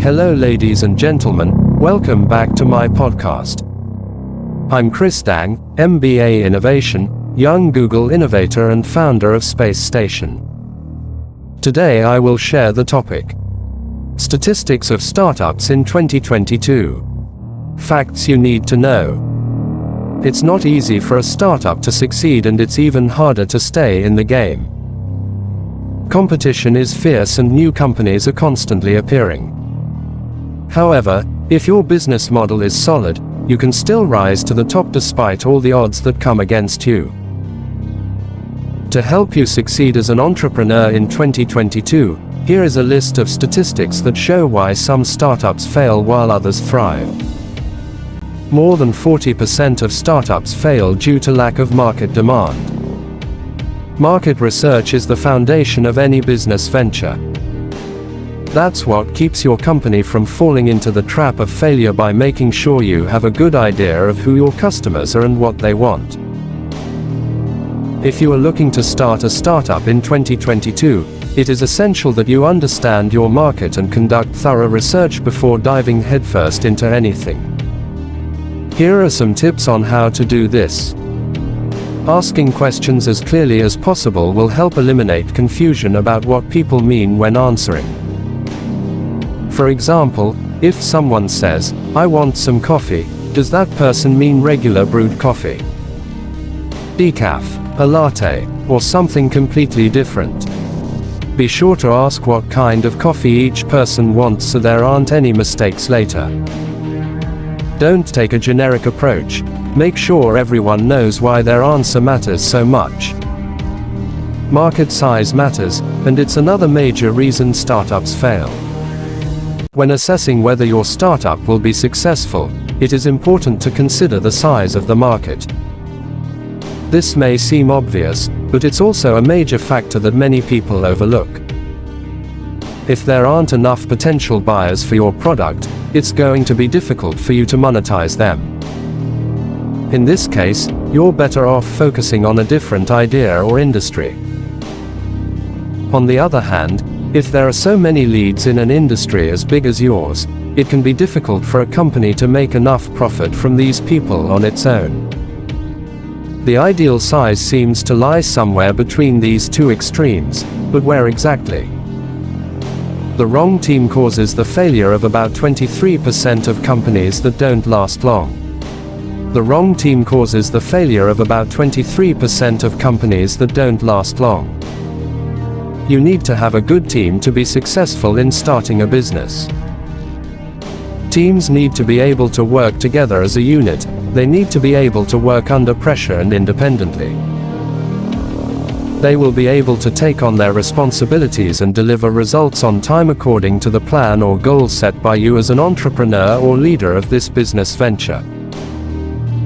Hello ladies and gentlemen, welcome back to my podcast. I'm Chris Dang, MBA Innovation, young Google innovator and founder of Space Station. Today I will share the topic: Statistics of Startups in 2022. Facts you need to know. It's not easy for a startup to succeed, and it's even harder to stay in the game. Competition is fierce and new companies are constantly appearing. However, if your business model is solid, you can still rise to the top despite all the odds that come against you. To help you succeed as an entrepreneur in 2022, here is a list of statistics that show why some startups fail while others thrive. More than 40% of startups fail due to lack of market demand. Market research is the foundation of any business venture. That's what keeps your company from falling into the trap of failure, by making sure you have a good idea of who your customers are and what they want. If you are looking to start a startup in 2022, it is essential that you understand your market and conduct thorough research before diving headfirst into anything. Here are some tips on how to do this. Asking questions as clearly as possible will help eliminate confusion about what people mean when answering. For example, if someone says, "I want some coffee," does that person mean regular brewed coffee, decaf, a latte, or something completely different? Be sure to ask what kind of coffee each person wants so there aren't any mistakes later. Don't take a generic approach. Make sure everyone knows why their answer matters so much. Market size matters, and it's another major reason startups fail. When assessing whether your startup will be successful, it is important to consider the size of the market. This may seem obvious, but it's also a major factor that many people overlook. If there aren't enough potential buyers for your product, it's going to be difficult for you to monetize them. In this case, you're better off focusing on a different idea or industry. On the other hand, if there are so many leads in an industry as big as yours, it can be difficult for a company to make enough profit from these people on its own. The ideal size seems to lie somewhere between these two extremes, but where exactly? The wrong team causes the failure of about 23% of companies that don't last long. The wrong team causes the failure of about 23% of companies that don't last long. You need to have a good team to be successful in starting a business. Teams need to be able to work together as a unit. They need to be able to work under pressure and independently. They will be able to take on their responsibilities and deliver results on time according to the plan or goals set by you as an entrepreneur or leader of this business venture.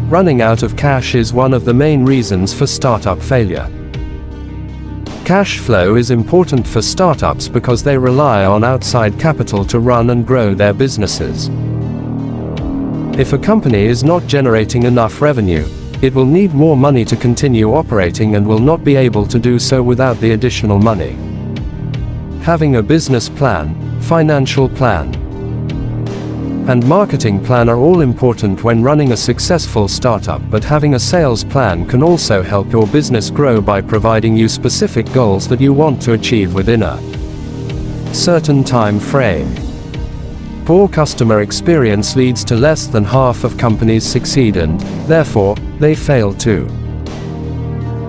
Running out of cash is one of the main reasons for startup failure. Cash flow is important for startups because they rely on outside capital to run and grow their businesses. If a company is not generating enough revenue, it will need more money to continue operating and will not be able to do so without the additional money. Having a business plan, financial plan, and marketing plan are all important when running a successful startup, but having a sales plan can also help your business grow by providing you specific goals that you want to achieve within a certain time frame. Poor customer experience leads to less than half of companies succeed, and, therefore, they fail too.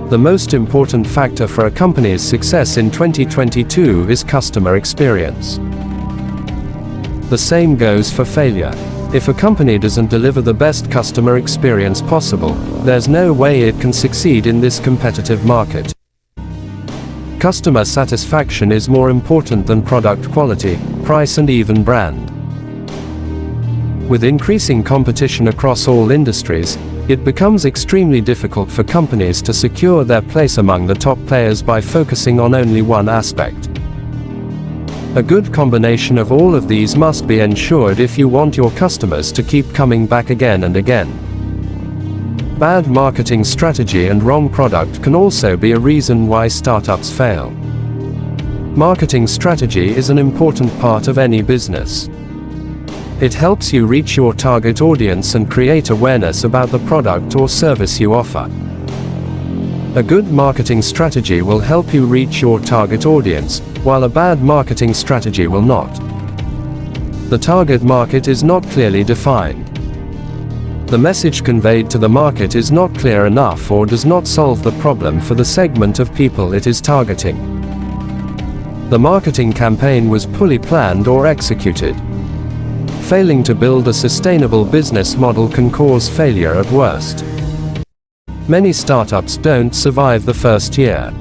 The most important factor for a company's success in 2022 is customer experience. The same goes for failure. If a company doesn't deliver the best customer experience possible, there's no way it can succeed in this competitive market. Customer satisfaction is more important than product quality, price, and even brand. With increasing competition across all industries, it becomes extremely difficult for companies to secure their place among the top players by focusing on only one aspect. A good combination of all of these must be ensured if you want your customers to keep coming back again and again. Bad marketing strategy and wrong product can also be a reason why startups fail. Marketing strategy is an important part of any business. It helps you reach your target audience and create awareness about the product or service you offer. A good marketing strategy will help you reach your target audience, while a bad marketing strategy will not. The target market is not clearly defined. The message conveyed to the market is not clear enough or does not solve the problem for the segment of people it is targeting. The marketing campaign was poorly planned or executed. Failing to build a sustainable business model can cause failure at worst. Many startups don't survive the first year.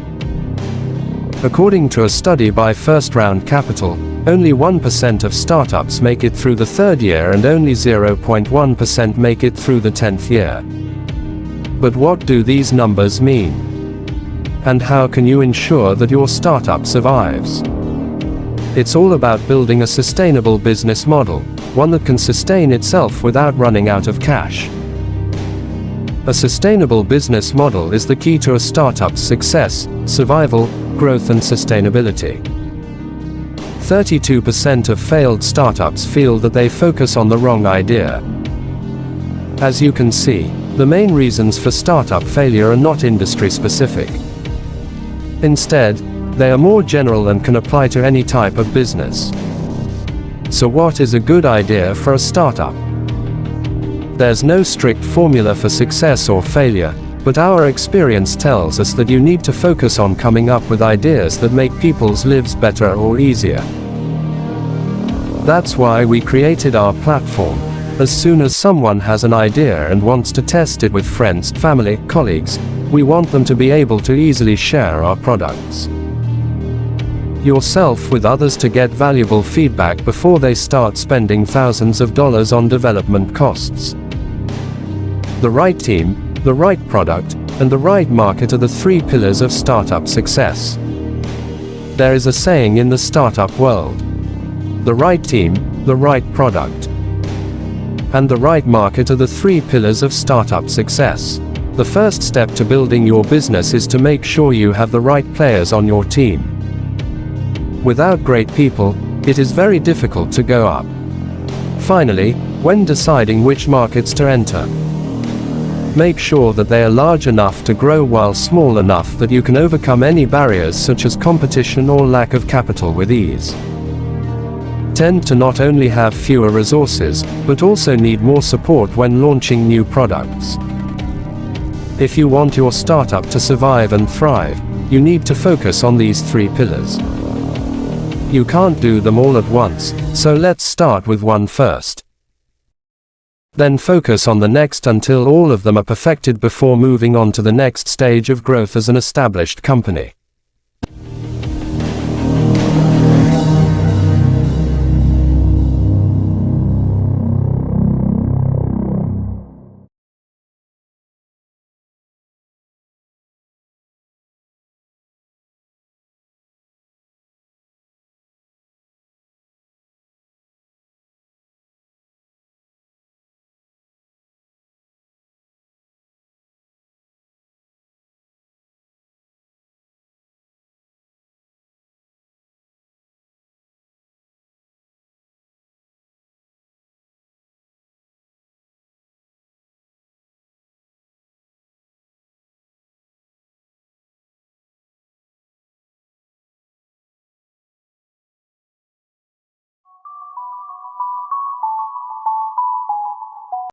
According to a study by First Round Capital, only 1% of startups make it through the third year and only 0.1% make it through the 10th year. But what do these numbers mean? And how can you ensure that your startup survives? It's all about building a sustainable business model, one that can sustain itself without running out of cash. A sustainable business model is the key to a startup's success, survival, growth and sustainability. 32% of failed startups feel that they focus on the wrong idea. As you can see, the main reasons for startup failure are not industry specific. Instead, they are more general and can apply to any type of business. So what is a good idea for a startup? There's no strict formula for success or failure, but our experience tells us that you need to focus on coming up with ideas that make people's lives better or easier. That's why we created our platform. As soon as someone has an idea and wants to test it with friends, family, colleagues, we want them to be able to easily share our products. Yourself with others to get valuable feedback before they start spending thousands of dollars on development costs. The right team, the right product, and the right market are the three pillars of startup success. There is a saying in the startup world: the right team, the right product, and the right market are the three pillars of startup success. The first step to building your business is to make sure you have the right players on your team. Without great people, it is very difficult to go up. Finally, when deciding which markets to enter, make sure that they are large enough to grow while small enough that you can overcome any barriers such as competition or lack of capital with ease. Tend to not only have fewer resources, but also need more support when launching new products. If you want your startup to survive and thrive, you need to focus on these three pillars. You can't do them all at once, so let's start with one first. Then focus on the next until all of them are perfected before moving on to the next stage of growth as an established company.